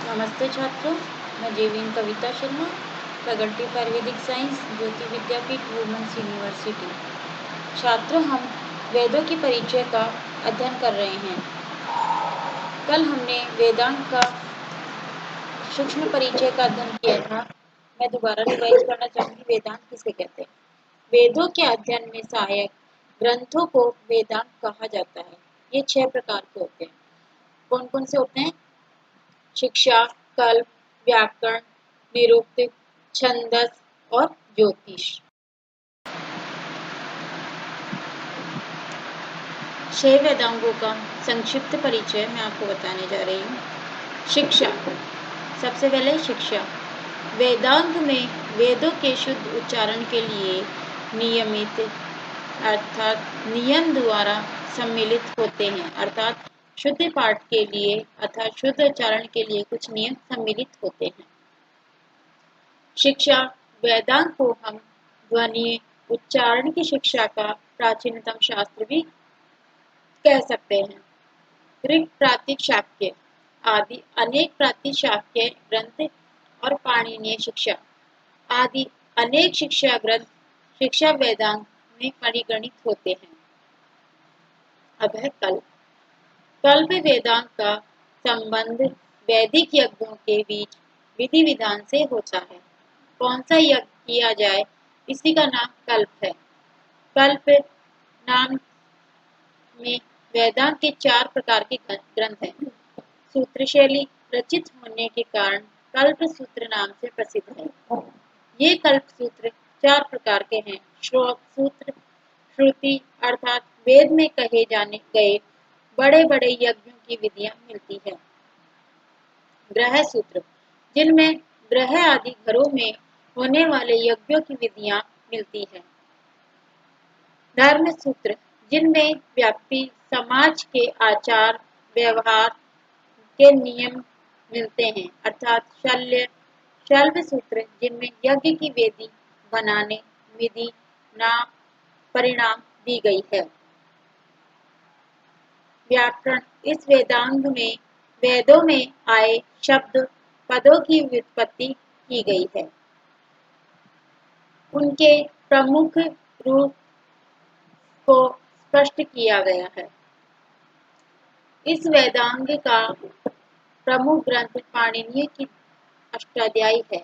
नमस्ते छात्रों, मैं जेवीन Kavita Sharma, faculty of Ayurvedic science, Jyoti Vidyapeeth women's university. छात्रों, हम वेदों की परिचय का अध्ययन कर रहे हैं। कल हमने वेदांग का सूक्ष्म परिचय का अध्ययन किया था। मैं दोबारा रिवाइज करना चाहूँगी, वेदांग किसे कहते हैं। वेदों के अध्ययन में सहायक ग्रंथों को वेदांग कहा जाता है। ये 6 प्रकार के होते हैं। कौन कौन से होते हैं? शिक्षा, कल्प, व्याकरण, निरुक्त, छंदस और ज्योतिष। 6 वेदांगों का संक्षिप्त परिचय मैं आपको बताने जा रही हूँ। शिक्षा, सबसे पहले शिक्षा। वेदांग में वेदों के शुद्ध उच्चारण के लिए नियमित अर्थात नियम द्वारा सम्मिलित होते हैं। अर्थात शुद्ध पाठ के लिए अर्थात शुद्ध उच्चारण के लिए कुछ नियम सम्मिलित होते हैं। शिक्षा, वेदांग को हम ध्वनि उच्चारण की शिक्षा का प्राचीनतम शास्त्र भी कह सकते हैं। ऋग, प्रातिक शाक्य आदि अनेक प्रातिक शाक्य ग्रंथ और पाणिनीय शिक्षा आदि अनेक शिक्षा ग्रंथ शिक्षा वेदांग में परिगणित होते हैं। अब है कल्प। कल्प वेदांग का संबंध वैदिक यज्ञों के बीच विधि विधान से होता है। कौन सा यज्ञ किया जाए, इसी का नाम कल्प है। कल्प नाम में वेदांग के 4 प्रकार के ग्रंथ हैं। सूत्र शैली रचित होने के कारण कल्प सूत्र नाम से प्रसिद्ध है। ये कल्प सूत्र 4 प्रकार के हैं। श्लोक सूत्र, श्रुति अर्थात वेद में कहे जाने गए बड़े बड़े यज्ञों की विधियां मिलती है। ग्रह सूत्र, जिनमें ग्रह आदि घरों में होने वाले यज्ञों की विधियां मिलती है। धर्म सूत्र, जिनमें व्यक्ति समाज के आचार व्यवहार के नियम मिलते हैं। अर्थात शल्य सूत्र, जिनमें यज्ञ की वेदी बनाने विधि नाम परिणाम दी गई है। व्याकरण, इस वेदांग में वेदों में आए शब्द पदों की व्युत्पत्ति की गई है। उनके प्रमुख रूप को स्पष्ट किया गया है। इस वेदांग का प्रमुख ग्रंथ पाणिनीय की अष्टाध्यायी है।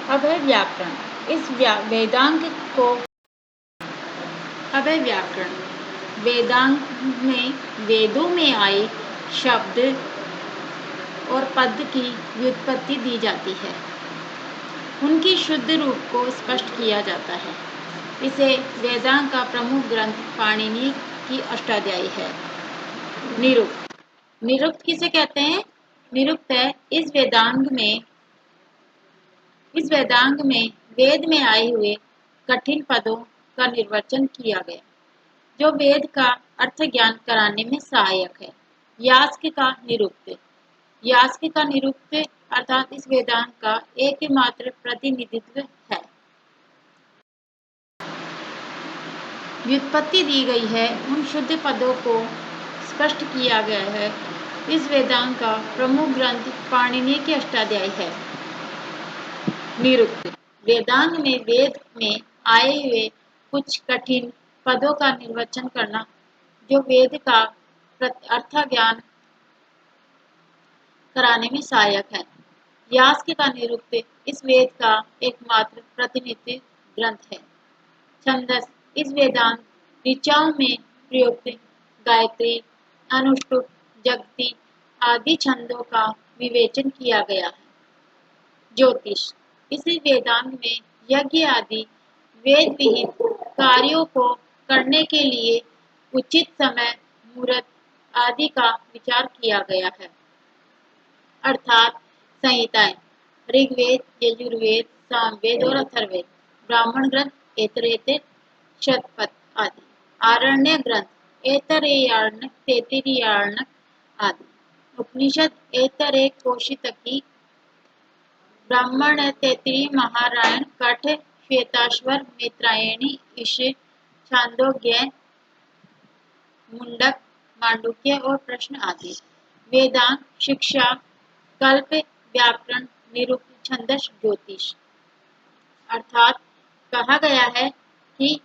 अब है व्याकरण। वेदांग को अब है व्याकरण। वेदांग में वेदों में आए शब्द और पद की व्युत्पत्ति दी जाती है। उनकी शुद्ध रूप को स्पष्ट किया जाता है। इसे वेदांग का प्रमुख ग्रंथ पाणिनीय की अष्टाध्यायी है। निरुक्त, निरुक्त किसे कहते हैं? निरुक्त है इस वेदांग में वेद में आए हुए कठिन पदों का निर्वचन किया गया, जो वेद का अर्थ ज्ञान कराने में सहायक है। यास्क का निरुक्त, यास्क का निरुक्त अर्थात इस वेदांग का एकमात्र प्रतिनिधित्व है। व्युत्पत्ति दी गई है, उन शुद्ध पदों को स्पष्ट किया गया है। इस वेदांग का प्रमुख ग्रंथ पाणिनीय की अष्टाध्यायी है। निरुक्त, वेदांग में वेद में आए हुए कुछ कठिन पदों का निर्वचन करना, जो वेद का अर्थ ज्ञान कराने में सहायक है। यास्क का निरुक्त इस वेद का एकमात्र प्रतिनिधि ग्रंथ है। छंदस, इस वेदांग ऋचाओं में प्रयुक्त गायत्री, अनुष्टुप, जगती आदि छंदों का विवेचन किया गया है। ज्योतिष, इसी वेदांग में यज्ञ आदि वेद विहित कार्यों को करने के लिए उचित समय मुहूर्त आदि का विचार किया गया है। अर्थात संहिताएं, ऋग्वेद, यजुर्वेद, सामवेद और अथर्ववेद, ब्राह्मण ग्रंथ, ऐतरेय, शतपथ आदि, आरण्य ग्रंथ, ऐतरेयारण्यक, तैत्तिरीयारण्यक आदि, उपनिषद, ऐतरेय, कौशितकी, ब्राह्मण, तैत्तिरीय, महारायण, कठ, श्वेताश्वर, मैत्रायणी, ईश, छांदोग्य, मुंडक, मांडुक्य और प्रश्न आदि। वेदांत शिक्षा, कल्प, व्याकरण, निरुक्त, छंदस, ज्योतिष। अर्थात कहा गया है कि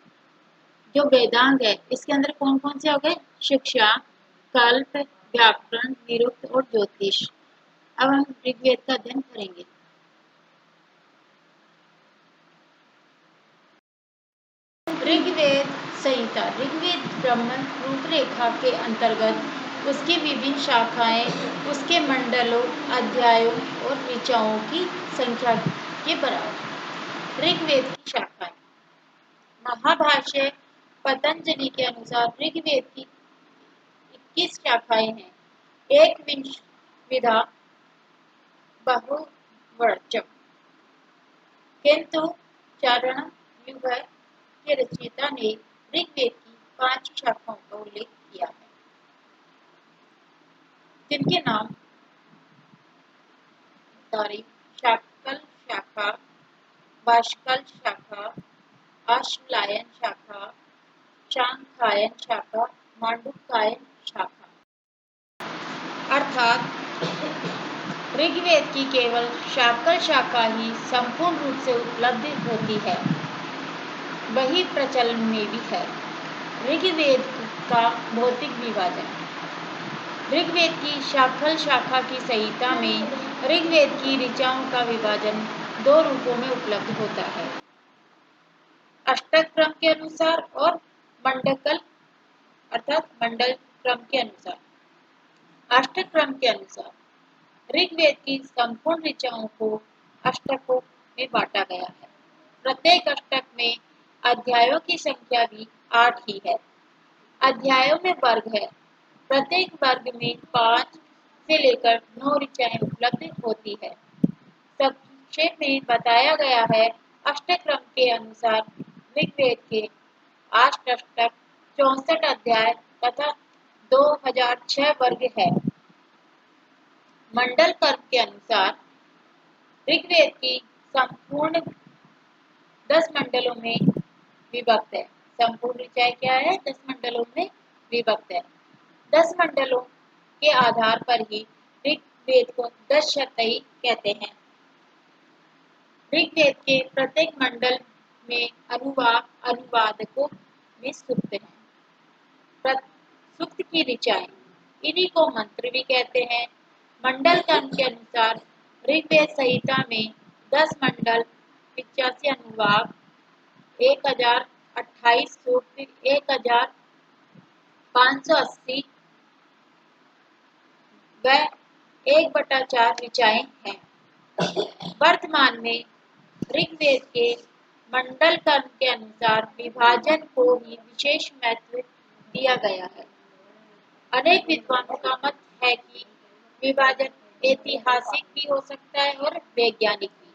जो वेदांग है इसके अंदर कौन कौन से हो गए? शिक्षा, कल्प, व्याकरण, निरुक्त और ज्योतिष। अब हम ऋग्वेद का अध्ययन करेंगे। ऋग्वेद संहिता। ऋग्वेद ब्रह्म रूपरेखा के अंतर्गत उसकी विभिन्न शाखाएं, उसके मंडलों, अध्यायों और ऋचाओं की संख्या के बराबर। ऋग्वेद की शाखाएं। महाभाष्य पतंजलि के अनुसार ऋग्वेद की 21 शाखाएं हैं। एक विधा बहुवचक, किंतु चारण युग के रचयिता ने ऋग्वेद की 5 शाखाओं का उल्लेख किया है, जिनके नाम शाक्ल शाखा, बाष्कल शाखा, अश्वलायन शाखा, शांखायन शाखा, मांडुक्यायन शाखा। अर्थात ऋग्वेद की केवल शाक्ल शाखा ही संपूर्ण रूप से उपलब्ध होती है, वही प्रचलन में भी है। ऋग्वेद का भौतिक विभाजन। ऋग्वेद की शाक्ल शाखा की संहिता में ऋग्वेद की ऋचाओं का विभाजन 2 रूपों में उपलब्ध होता है, अष्टक क्रम के अनुसार और मंडकल अर्थात मंडल क्रम के अनुसार। अष्टक क्रम के अनुसार ऋग्वेद की संपूर्ण ऋचाओं को अष्टकों में बांटा गया है। प्रत्येक अष्टक में अध्यायों की संख्या भी 8 ही है। अध्यायों में वर्ग है। प्रत्येक वर्ग में 5 से लेकर 9 ऋचाएं उपलब्ध होती है। संक्षेप में बताया गया है। अष्टक्रम के अनुसार ऋग्वेद के 8 अष्टक, 64 अध्याय तथा 2006 वर्ग है। मंडल कर्म के अनुसार ऋग्वेद की संपूर्ण 10 मंडलों में विभक्त है। संपूर्ण ऋचाएं क्या है? 10 मंडलों में विभक्त है। 10 मंडलों के आधार पर ही ऋग्वेद को 10 शतई कहते हैं। ऋग्वेद के प्रत्येक मंडल में अनुवाक अनुवादकों में सूक्त है। सूक्त की ऋचाएं, इन्हीं को मंत्र भी कहते हैं। मंडल कर्म के अनुसार ऋग्वेद संहिता में 10 मंडल, 85 अनुवाक, 1028 सूक्त, 1580 व 1/4 ऋचाएं हैं। वर्तमान में ऋग्वेद के मंडल कर्म के अनुसार विभाजन को ही विशेष महत्व दिया गया है। अनेक विद्वानों का मत है कि विभाजन ऐतिहासिक भी हो सकता है और वैज्ञानिक भी।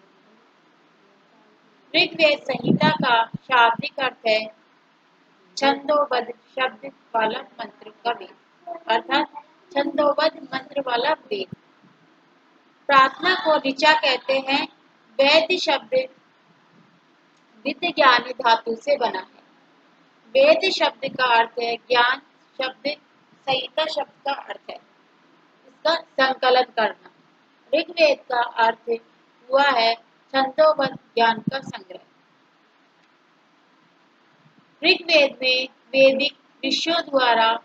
ऋग्वेद संहिता का शाब्दिक अर्थ है छंदोबद्ध शब्द वाला मंत्र का वेद, अर्थात छंदोबद्ध मंत्र वाला वेद। प्रार्थना को ऋचा कहते हैं। वेद शब्द विद्य ज्ञान धातु से बना है। वेद शब्द का अर्थ है ज्ञान, शब्द संहिता शब्द का अर्थ है इसका संकलन करना। ऋग्वेद का अर्थ हुआ है छंदोबद्ध ज्ञान का संग्रह। ऋग्वेद में वैदिक ऋषियों द्वारा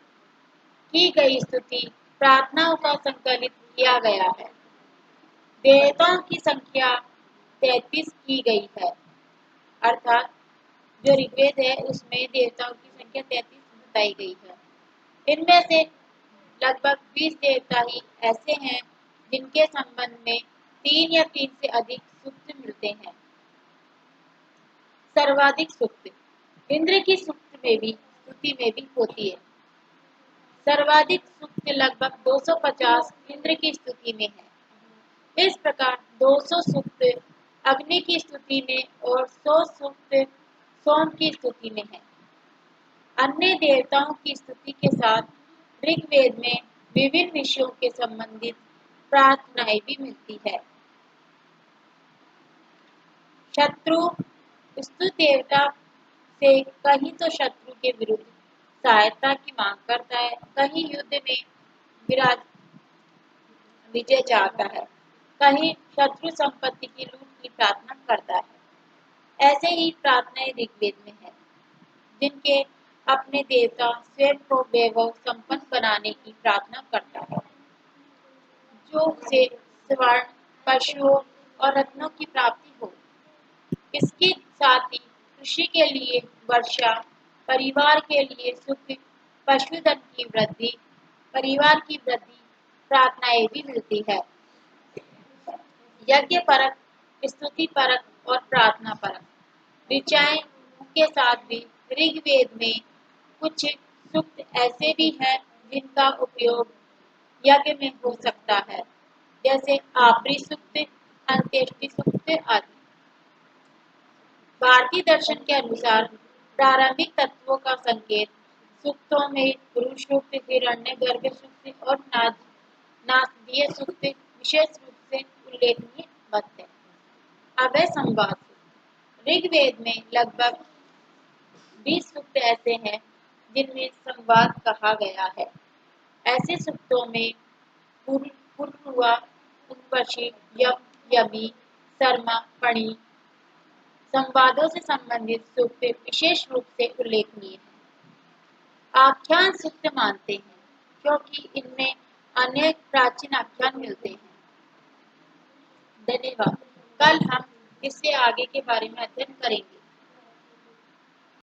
की गई स्तुति प्रार्थनाओं का संकलित किया गया है। देवताओं की संख्या 33 की गई है, अर्थात जो ऋग्वेद है उसमें देवताओं की संख्या 33 बताई गई है। इनमें से लगभग 20 देवता ही ऐसे हैं जिनके संबंध में 3 या 3 से अधिक सूक्त मिलते हैं। सर्वाधिक सूक्त इंद्र की सूक्त में भी स्तुति में भी होती है। सर्वाधिक सूक्त लगभग 250 इंद्र की स्तुति में है। इस प्रकार 200 सूक्त अग्नि की स्तुति में और 100 सूक्त सोम की स्तुति में है। अन्य देवताओं की स्तुति के साथ ऋग्वेद में विभिन्न विषयों के संबंधित प्रार्थनाएं भी मिलती है। शत्रु स्तुत देवता से कहीं तो शत्रु के विरुद्ध, सहायता की मांग करता है, कहीं युद्ध में विराज विजय चाहता है, कहीं शत्रु संपत्ति की लूट की प्रार्थना करता है। ऐसे ही प्रार्थनाएं ऋग्वेद में है, जिनके अपने देवता स्वयं को वैभव संपन्न बनाने की प्रार्थना करता है, जो उसे स्वर्ण, पशुओं और रत्नों की प्राप्ति हो। इसके साथ ही कृषि के लिए वर्षा, परिवार के लिए सुख, पशुधन की वृद्धि, परिवार की वृद्धि प्रार्थनाएं भी मिलती है। यज्ञ परक, स्तुति परक और प्रार्थना परक ऋचाएं के साथ भी ऋग्वेद में कुछ सूक्त ऐसे भी हैं जिनका उपयोग यज्ञ में हो सकता है, जैसे आपरी सूक्त, अंत्येष्टि सूक्त आदि। भारतीय दर्शन के अनुसार प्रारंभिक तत्वों का संकेत सूक्तों में पुरुष सूक्त, हिरण्यगर्भ सूक्त और नासदीय सूक्त विशेष रूप से उल्लेखनीय मत है। अभय संवाद सूक्त। ऋग्वेद में लगभग 20 सूक्त ऐसे हैं जिनमें संवाद कहा गया है। ऐसे सूक्तों में पुरुआ, उर्वशी, यमी, शर्मा, पणि संवादों से संबंधित सूक्त विशेष रूप से उल्लेखनीय है। आख्यान सूक्त मानते हैं क्योंकि इनमें अनेक प्राचीन आख्यान मिलते हैं। धन्यवाद। कल हम इससे आगे के बारे में अध्ययन करेंगे।